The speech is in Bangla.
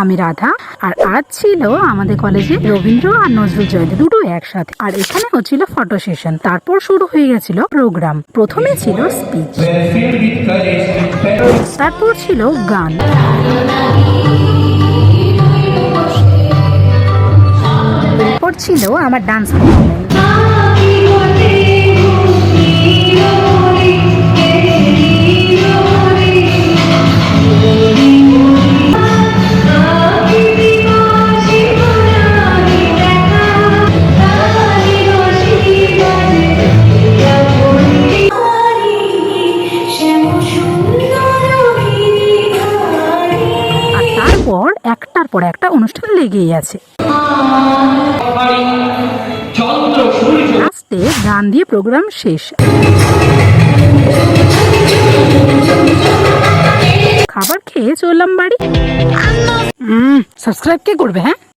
আমি রাধা। আর আজ ছিল আমাদের কলেজে রবীন্দ্র আর নজরুল জয়ন্তী দুটো একসাথে। আর এখানে হচ্ছিল ফটো সেশন। তারপর শুরু হয়ে গেছিল প্রোগ্রাম। প্রথমে ছিল স্পিচ, তারপর ছিল গান, তারপর ছিল আমার ডান্স পারফরমেন্স। তারপর একটার পর একটা অনুষ্ঠান লেগেই আছে। লাস্টে গান দিয়ে প্রোগ্রাম শেষ। খাবার খেয়ে চললাম বাড়ি। সাবস্ক্রাইব কে করবে? হ্যাঁ।